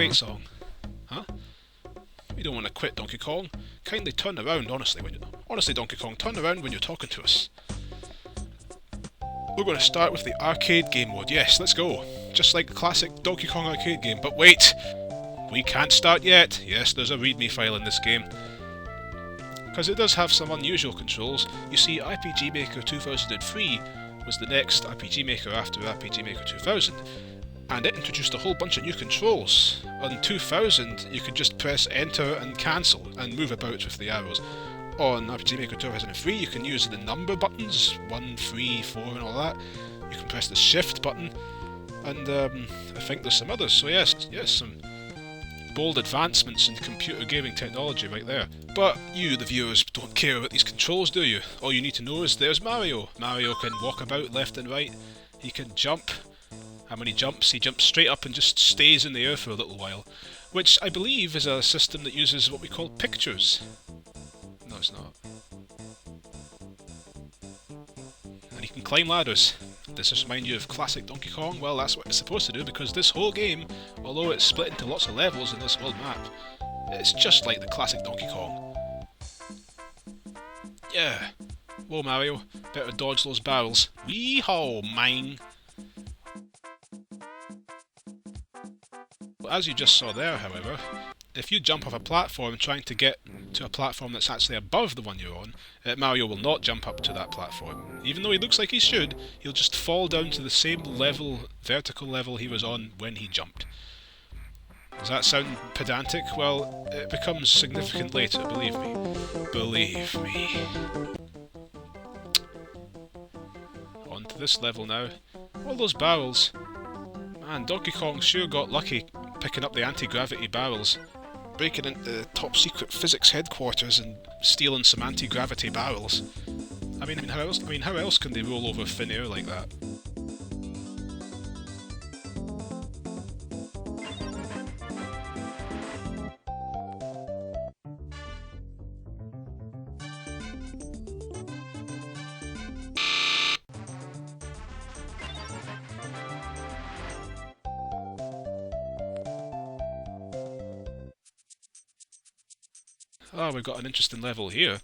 great song. Huh? We don't want to quit, Donkey Kong. Kindly turn around, honestly. Honestly, Donkey Kong, turn around when you're talking to us. We're going to start with the arcade game mode. Yes, let's go. Just like the classic Donkey Kong arcade game. But wait! We can't start yet. Yes, there's a readme file in this game. Because it does have some unusual controls. You see, RPG Maker 2003 was the next RPG Maker after RPG Maker 2000. And it introduced a whole bunch of new controls. On 2000, you could just press enter and cancel and move about with the arrows. On RPG Maker 2003, you can use the number buttons, 1, 3, 4 and all that. You can press the shift button, and I think there's some others. So yes, some bold advancements in computer gaming technology right there. But you, the viewers, don't care about these controls, do you? All you need to know is there's Mario. Mario can walk about left and right. He can jump. And when he jumps straight up and just stays in the air for a little while. Which I believe is a system that uses what we call pictures. No, it's not. And he can climb ladders. Does this remind you of classic Donkey Kong? Well, that's what it's supposed to do, because this whole game, although it's split into lots of levels in this whole map, it's just like the classic Donkey Kong. Yeah. Whoa, Mario. Better dodge those barrels. Wee-haw, mine! As you just saw there, however, if you jump off a platform trying to get to a platform that's actually above the one you're on, Mario will not jump up to that platform. Even though he looks like he should, he'll just fall down to the same level, vertical level he was on when he jumped. Does that sound pedantic? Well, it becomes significant later, believe me. Believe me. On to this level now. All those barrels. Man, Donkey Kong sure got lucky picking up the anti-gravity barrels, breaking into the top secret physics headquarters and stealing some anti-gravity barrels. I mean, how else can they roll over thin air like that? Oh, we've got an interesting level here.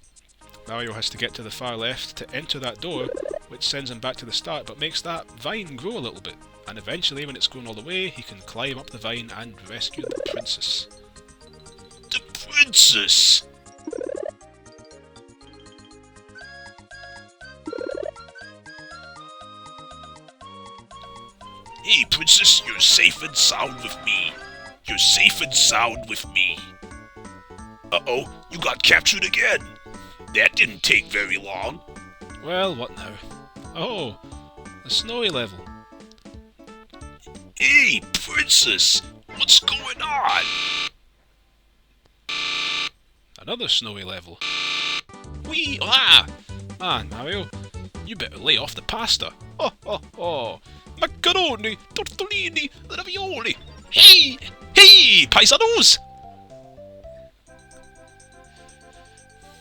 Mario has to get to the far left to enter that door, which sends him back to the start, but makes that vine grow a little bit. And eventually, when it's grown all the way, he can climb up the vine and rescue the princess. The princess! Hey, princess, you're safe and sound with me. You're safe and sound with me. Uh-oh, you got captured again. That didn't take very long. Well, what now? Oh, a snowy level. Hey, princess, what's going on? Another snowy level. Wee! Ah! Man, Mario, you better lay off the pasta. Oh, oh, oh. Macaroni, tortellini, ravioli. Hey! Hey, paisanos!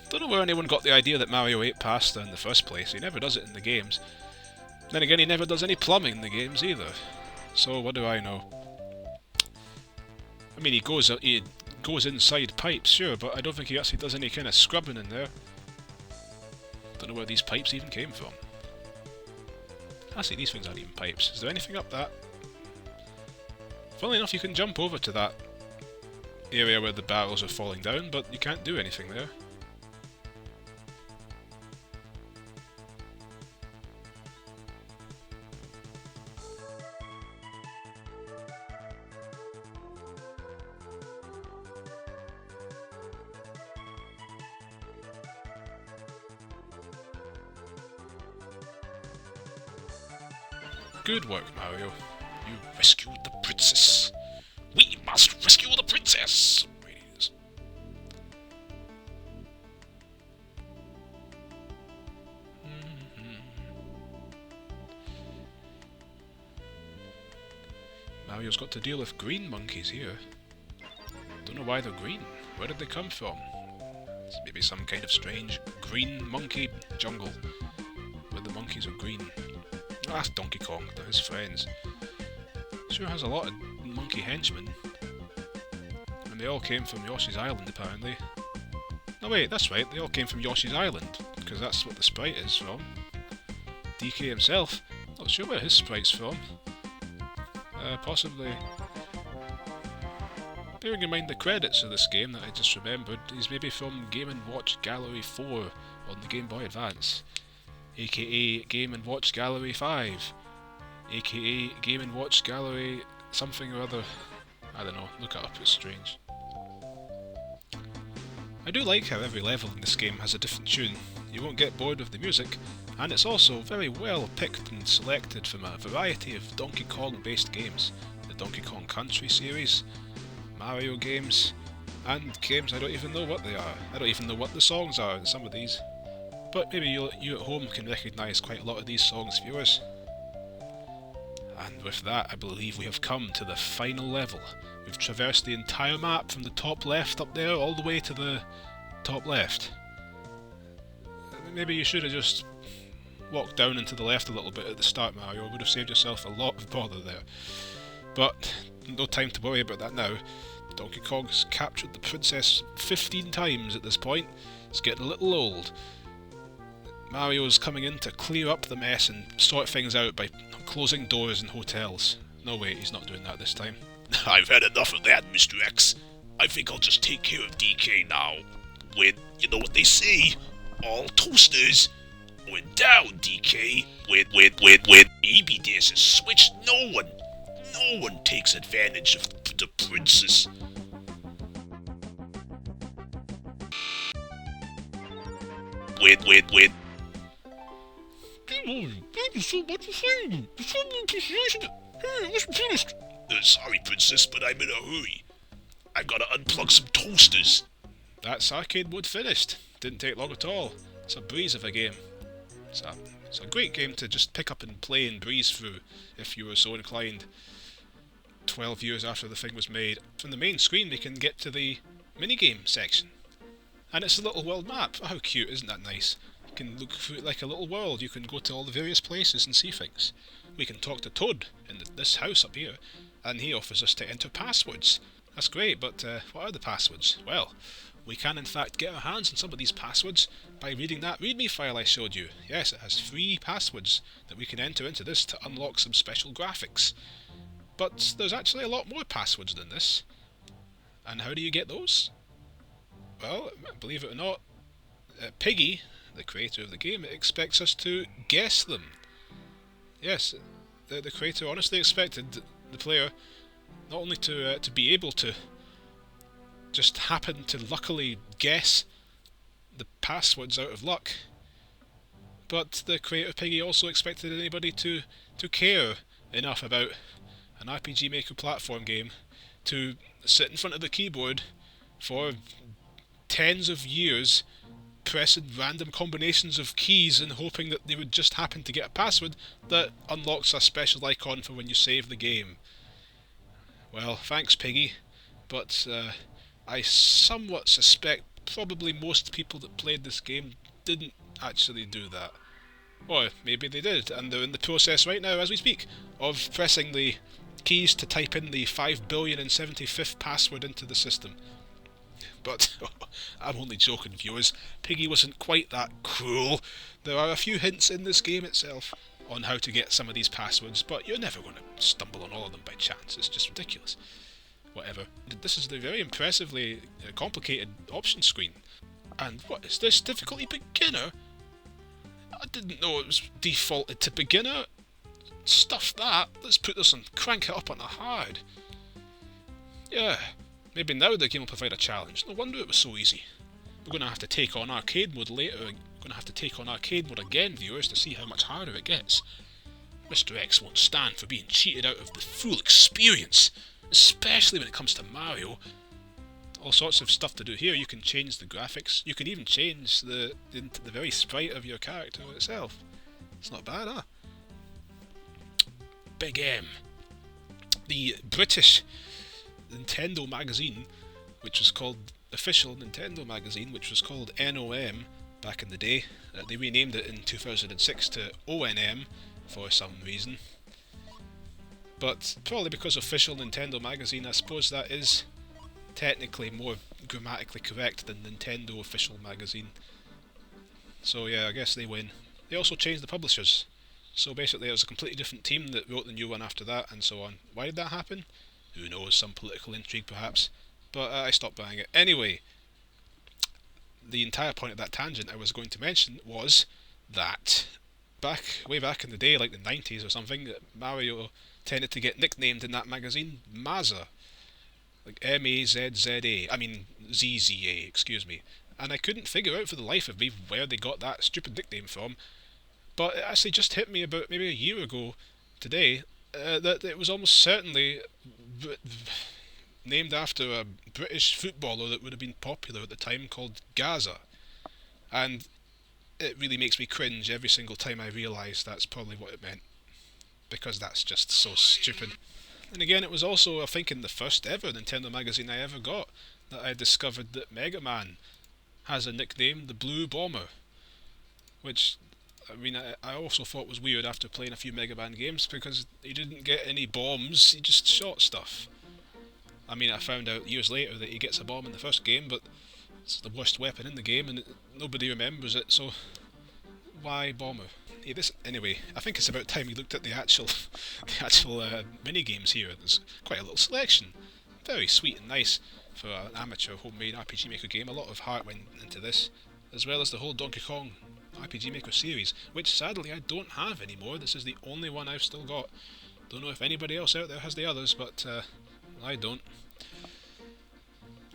Don't know where anyone got the idea that Mario ate pasta in the first place. He never does it in the games. Then again, he never does any plumbing in the games either. So what do I know? I mean, he goes inside pipes, sure, but I don't think he actually does any kind of scrubbing in there. Don't know where these pipes even came from. Actually, these things aren't even pipes. Is there anything up that? Funnily enough, you can jump over to that area where the barrels are falling down, but you can't do anything there. Good work, Mario. You rescued the princess. We must rescue the princess! Right it is. Mario's got to deal with green monkeys here. Don't know why they're green. Where did they come from? It's maybe some kind of strange green monkey jungle where the monkeys are green. That's Donkey Kong, they're his friends. Sure has a lot of monkey henchmen. And they all came from Yoshi's Island, apparently. No wait, that's right, they all came from Yoshi's Island, because that's what the sprite is from. DK himself, not sure where his sprite's from. Possibly... Bearing in mind the credits of this game that I just remembered, he's maybe from Game & Watch Gallery 4 on the Game Boy Advance, aka Game & Watch Gallery 5, aka Game & Watch Gallery something or other. I don't know, look it up, it's strange. I do like how every level in this game has a different tune. You won't get bored of the music, and it's also very well picked and selected from a variety of Donkey Kong based games. The Donkey Kong Country series, Mario games, and games I don't even know what they are. I don't even know what the songs are in some of these. But maybe you at home can recognise quite a lot of these songs, viewers. And with that, I believe we have come to the final level. We've traversed the entire map from the top left up there all the way to the top left. Maybe you should have just walked down and to the left a little bit at the start, Mario. It would have saved yourself a lot of bother there. But no time to worry about that now. Donkey Kong's captured the princess 15 times at this point. It's getting a little old. Mario's coming in to clear up the mess and sort things out by closing doors in hotels. No wait, he's not doing that this time. I've had enough of that, Mr. X. I think I'll just take care of DK now. When, you know what they say, all toasters went down, DK. When EBDS is switched, no one takes advantage of the princess. When. Thank you so much for saying. The fun appreciation. Hey, listen first. Sorry, princess, but I'm in a hurry. I've got to unplug some toasters. That's arcade mode finished. Didn't take long at all. It's a breeze of a game. It's a great game to just pick up and play and breeze through if you were so inclined. 12 years after the thing was made. From the main screen we can get to the minigame section. And it's a little world map. Oh, how cute, isn't that nice? You can look through it like a little world. You can go to all the various places and see things. We can talk to Toad in this house up here, and he offers us to enter passwords. That's great, but what are the passwords? Well, we can in fact get our hands on some of these passwords by reading that README file I showed you. Yes, it has 3 passwords that we can enter into this to unlock some special graphics. But there's actually a lot more passwords than this. And how do you get those? Well, believe it or not, Piggy, the creator of the game, expects us to guess them. Yes, the creator honestly expected the player not only to be able to just happen to luckily guess the passwords out of luck, but the creator of Piggy also expected anybody to care enough about an RPG Maker platform game to sit in front of the keyboard for tens of years pressing random combinations of keys and hoping that they would just happen to get a password that unlocks a special icon for when you save the game. Well, thanks Piggy, but I somewhat suspect probably most people that played this game didn't actually do that. Or maybe they did, and they're in the process right now as we speak of pressing the keys to type in the 5,075th password into the system. But I'm only joking, viewers. Piggy wasn't quite that cruel. There are a few hints in this game itself on how to get some of these passwords, but you're never going to stumble on all of them by chance. It's just ridiculous. Whatever. This is the very impressively complicated option screen. And what is this? Difficulty beginner? I didn't know it was defaulted to beginner. Stuff that. Let's put this and crank it up on a hard. Yeah. Maybe now the game will provide a challenge. No wonder it was so easy. We're going to have to take on arcade mode later. We're going to have to take on arcade mode again, viewers, to see how much harder it gets. Mr. X won't stand for being cheated out of the full experience, especially when it comes to Mario. All sorts of stuff to do here. You can change the graphics. You can even change the very sprite of your character itself. It's not bad, huh? Big M. The British Nintendo magazine, which was called Official Nintendo Magazine, which was called NOM back in the day. They renamed it in 2006 to ONM for some reason. But probably because Official Nintendo Magazine, I suppose that is technically more grammatically correct than Nintendo official magazine. So yeah, I guess they win. They also changed the publishers. So basically it was a completely different team that wrote the new one after that, and so on. Why did that happen? Who knows, some political intrigue perhaps. But I stopped buying it. Anyway, the entire point of that tangent I was going to mention was that way back in the day, like the 90s or something, Mario tended to get nicknamed in that magazine Mazza. Like Mazza. I mean, ZZA, excuse me. And I couldn't figure out for the life of me where they got that stupid nickname from. But it actually just hit me about maybe a year ago today that it was almost certainly named after a British footballer that would have been popular at the time called Gaza. And it really makes me cringe every single time I realise that's probably what it meant. Because that's just so stupid. And again, it was also, I think, in the first ever Nintendo magazine I ever got that I discovered that Mega Man has a nickname, the Blue Bomber. Which, I mean, I also thought was weird after playing a few Mega Man games because he didn't get any bombs, he just shot stuff. I mean, I found out years later that he gets a bomb in the first game, but it's the worst weapon in the game and nobody remembers it, so why bomber? Anyway, I think it's about time we looked at the actual mini games here. There's quite a little selection. Very sweet and nice for an amateur homemade RPG Maker game. A lot of heart went into this, as well as the whole Donkey Kong RPG Maker series, which sadly I don't have anymore. This is the only one I've still got. Don't know if anybody else out there has the others, but I don't.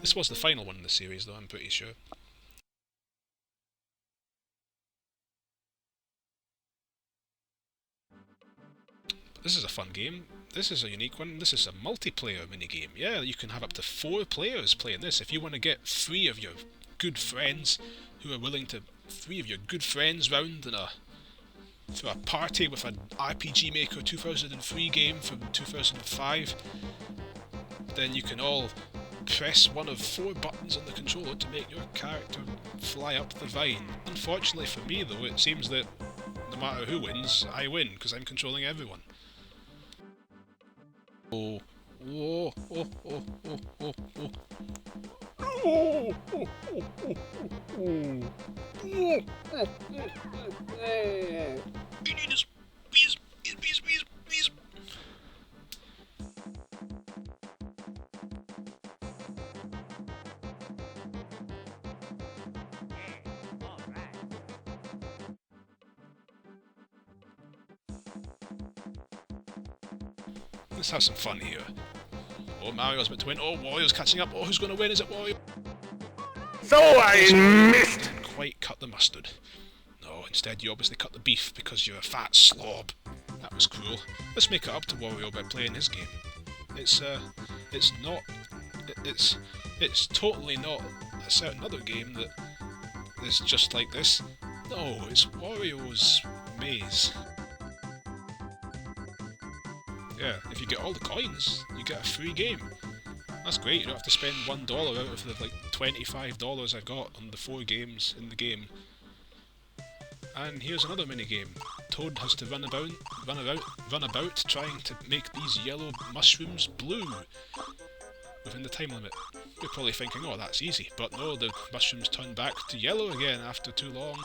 This was the final one in the series, though, I'm pretty sure. This is a fun game. This is a unique one. This is a multiplayer minigame. Yeah, you can have up to 4 players playing this. If you want to get 3 of your good friends who are willing to... 3 of your good friends round for a party with an RPG Maker 2003 game from 2005, then you can all press one of 4 buttons on the controller to make your character fly up the vine. Unfortunately for me, though, it seems that no matter who wins, I win, because I'm controlling everyone. Oh, oh, oh, oh, oh, oh, oh. Oh, oh, oh, oh, oh. Please. Let's have some fun here. Oh, Mario's about to win. Oh, Wario's catching up. Oh, who's going to win? Is it Wario? So I missed! Didn't quite cut the mustard. No, instead you obviously cut the beef because you're a fat slob. That was cruel. Let's make it up to Wario by playing his game. It's totally not a certain other game that is just like this. No, it's Wario's Maze. Yeah, if you get all the coins, you get a free game. That's great, you don't have to spend $1 out of the like $25 I've got on the 4 games in the game. And here's another mini-game. Toad has to run about trying to make these yellow mushrooms blue within the time limit. You're probably thinking, oh, that's easy, but no, the mushrooms turn back to yellow again after too long.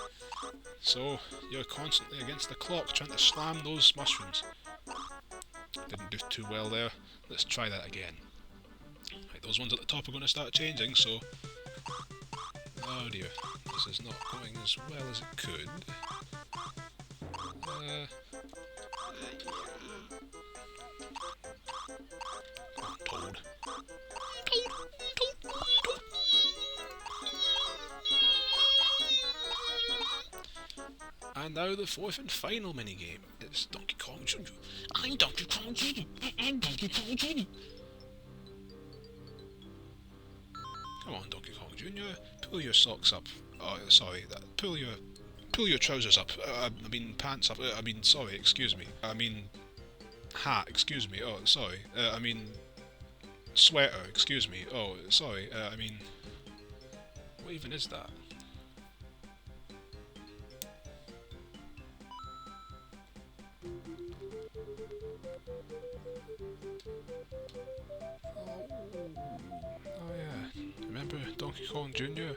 So you're constantly against the clock trying to slam those mushrooms. Didn't do too well there. Let's try that again. Right, those ones at the top are going to start changing, so... Oh dear, this is not going as well as it could. Toad. And now the 4th and final minigame. It's Donkey Kong Jr. I'm Donkey Kong Jr. I'm Donkey Kong Jr. Come on, Donkey Kong Jr. Pull your socks up. Oh, sorry. Pull your trousers up. I mean pants up. Sorry. Excuse me. I mean hat. Excuse me. Oh, sorry. I mean sweater. Excuse me. Oh, sorry. I mean, what even is that? Oh yeah. Donkey Kong Jr.,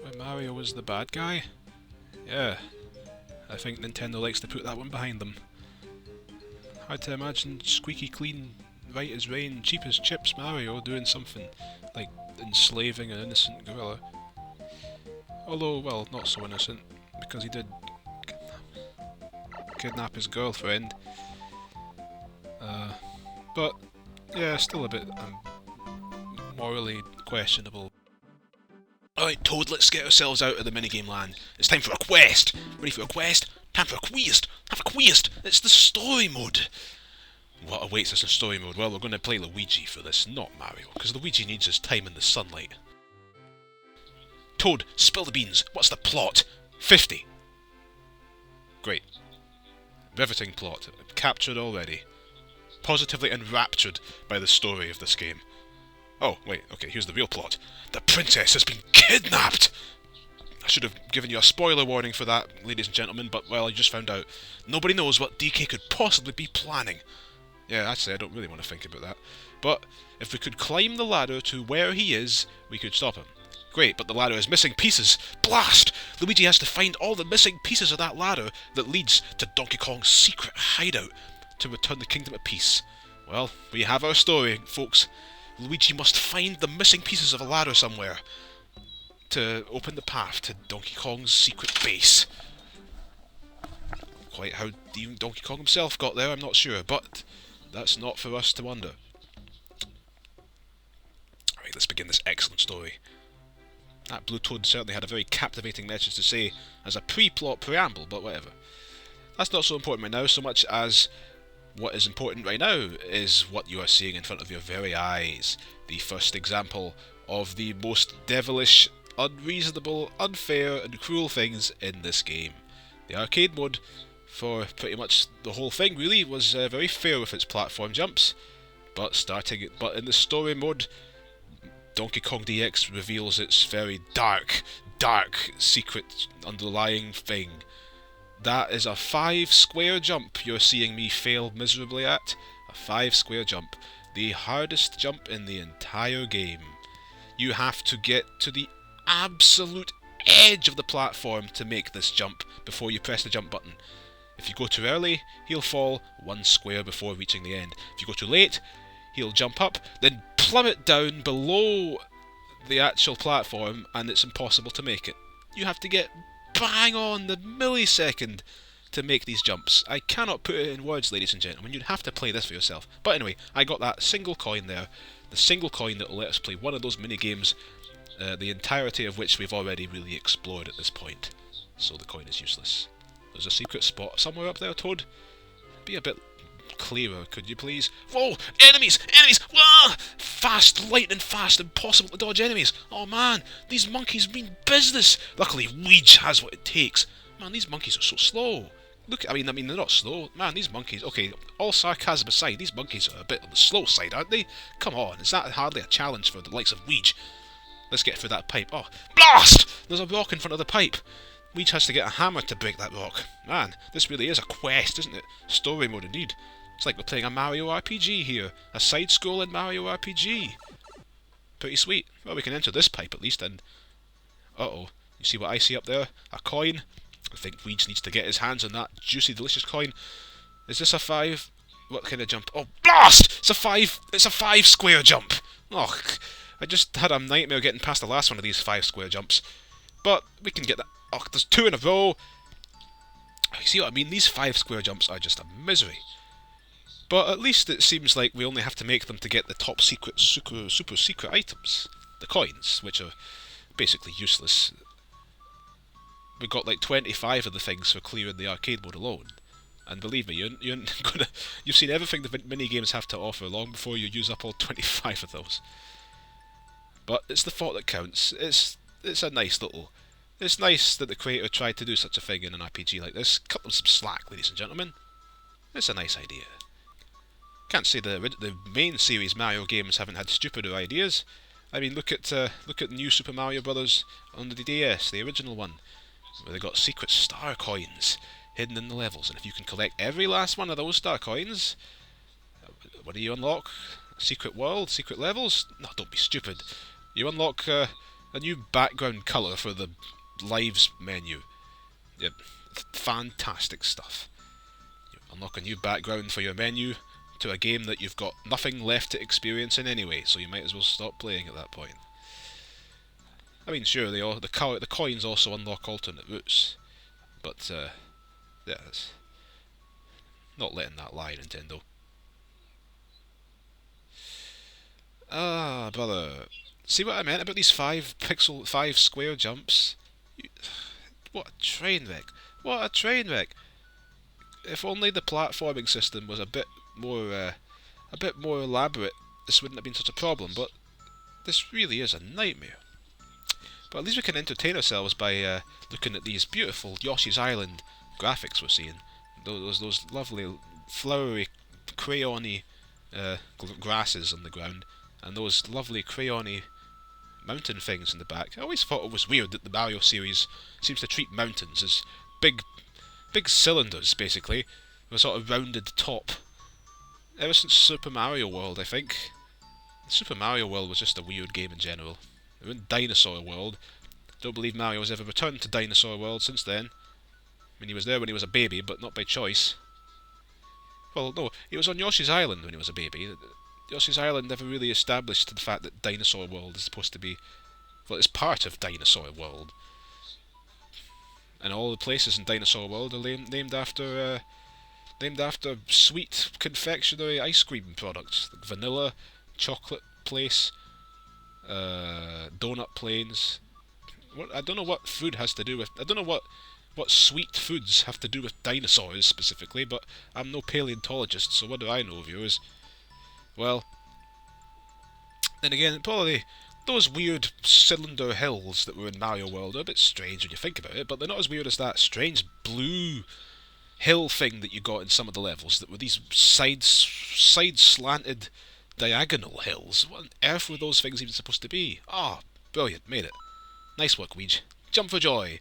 where Mario was the bad guy? Yeah, I think Nintendo likes to put that one behind them. Hard to imagine squeaky clean, right as rain, cheap as chips Mario doing something like enslaving an innocent gorilla. Although, well, not so innocent, because he did kidnap his girlfriend. But, yeah, still a bit morally questionable. Alright, Toad, let's get ourselves out of the minigame land. It's time for a quest. Ready for a quest? Time for a quest. Have a quest. It's the story mode. What awaits us in story mode? Well, we're going to play Luigi for this, not Mario, because Luigi needs his time in the sunlight. Toad, spill the beans. What's the plot? 50. Great. Riveting plot. Captured already. Positively enraptured by the story of this game. Oh, wait, okay, here's the real plot. The princess has been kidnapped! I should have given you a spoiler warning for that, ladies and gentlemen, but, well, I just found out. Nobody knows what DK could possibly be planning. Yeah, actually, I don't really want to think about that. But, if we could climb the ladder to where he is, we could stop him. Great, but the ladder is missing pieces. Blast! Luigi has to find all the missing pieces of that ladder that leads to Donkey Kong's secret hideout to return the kingdom of peace. Well, we have our story, folks. Luigi must find the missing pieces of a ladder somewhere to open the path to Donkey Kong's secret base. Quite how even Donkey Kong himself got there, I'm not sure, but that's not for us to wonder. Alright, let's begin this excellent story. That Blue Toad certainly had a very captivating message to say as a pre-plot preamble, but whatever. That's not so important right now, so much as what is important right now is what you are seeing in front of your very eyes. The first example of the most devilish, unreasonable, unfair and cruel things in this game. The arcade mode, for pretty much the whole thing really, was very fair with its platform jumps, but in the story mode, Donkey Kong DX reveals its very dark, secret underlying thing. That is a 5 square jump you're seeing me fail miserably at. A 5 square jump. The hardest jump in the entire game. You have to get to the absolute edge of the platform to make this jump before you press the jump button. If you go too early, he'll fall 1 square before reaching the end. If you go too late, he'll jump up, then plummet down below the actual platform, and it's impossible to make it. You have to get bang on the millisecond to make these jumps. I cannot put it in words, ladies and gentlemen. You'd have to play this for yourself. But anyway, I got that single coin there. The single coin that will let us play one of those mini-games, the entirety of which we've already really explored at this point. So the coin is useless. There's a secret spot somewhere up there, Toad. Be a bit clearer, could you please? Whoa! Enemies! Enemies! Wah! Fast, lightning fast, impossible to dodge enemies. Oh man, these monkeys mean business. Luckily, Weege has what it takes. Man, these monkeys are so slow. Look, I mean, they're not slow. Man, these monkeys, okay, all sarcasm aside, these monkeys are a bit on the slow side, aren't they? Come on, is that hardly a challenge for the likes of Weege? Let's get through that pipe. Oh, blast! There's a rock in front of the pipe. Weege has to get a hammer to break that rock. Man, this really is a quest, isn't it? Story mode indeed. It's like we're playing a Mario RPG here. A side-scrolling Mario RPG. Pretty sweet. Well, we can enter this pipe at least, and... Uh-oh. You see what I see up there? A coin. I think Weege needs to get his hands on that juicy, delicious coin. Is this a 5? What kind of jump? Oh, blast! It's a 5! It's a 5 square jump! Oh, I just had a nightmare getting past the last one of these 5 square jumps. But we can get that... Oh, there's 2 in a row! You see what I mean? These 5 square jumps are just a misery. But at least it seems like we only have to make them to get the top secret, super secret items. The coins, which are basically useless. We got like 25 of the things for clearing the arcade mode alone. And believe me, you've seen everything the mini-games have to offer long before you use up all 25 of those. But it's the thought that counts. It's a nice little... It's nice that the creator tried to do such a thing in an RPG like this. Cut them some slack, ladies and gentlemen. It's a nice idea. Can't say the main series Mario games haven't had stupider ideas. I mean, look at New Super Mario Bros. On the DS, the original one, where they got secret star coins hidden in the levels, and if you can collect every last one of those star coins, what do you unlock? Secret world, secret levels? No, don't be stupid. You unlock a new background colour for the lives menu. Yep, fantastic stuff. You unlock a new background for your menu to a game that you've got nothing left to experience in anyway, so you might as well stop playing at that point. I mean, sure, the coins also unlock alternate routes, but yeah, it's not letting that lie, Nintendo. Ah, brother. See what I meant about these 5 square jumps? What a train wreck. What a train wreck. If only the platforming system was a bit more elaborate, this wouldn't have been such a problem, but this really is a nightmare. But at least we can entertain ourselves by looking at these beautiful Yoshi's Island graphics we're seeing. Those lovely, flowery, crayony grasses on the ground, and those lovely crayony mountain things in the back. I always thought it was weird that the Mario series seems to treat mountains as big cylinders, basically, with a sort of rounded top. Ever since Super Mario World, I think. Super Mario World was just a weird game in general. They were in Dinosaur World. Don't believe Mario has ever returned to Dinosaur World since then. I mean, he was there when he was a baby, but not by choice. Well, no, he was on Yoshi's Island when he was a baby. Yoshi's Island never really established the fact that Dinosaur World is supposed to be... well, it's part of Dinosaur World. And all the places in Dinosaur World are named after sweet confectionery ice cream products. Like vanilla, chocolate place, donut plains. I don't know what food has to do with... I don't know what sweet foods have to do with dinosaurs specifically, but I'm no paleontologist, so what do I know, viewers? Well, then again, probably those weird cylinder hills that were in Mario World are a bit strange when you think about it, but they're not as weird as that strange blue hill thing that you got in some of the levels that were these side slanted diagonal hills. What on earth were those things even supposed to be? Ah, brilliant, made it. Nice work, Weege. Jump for joy.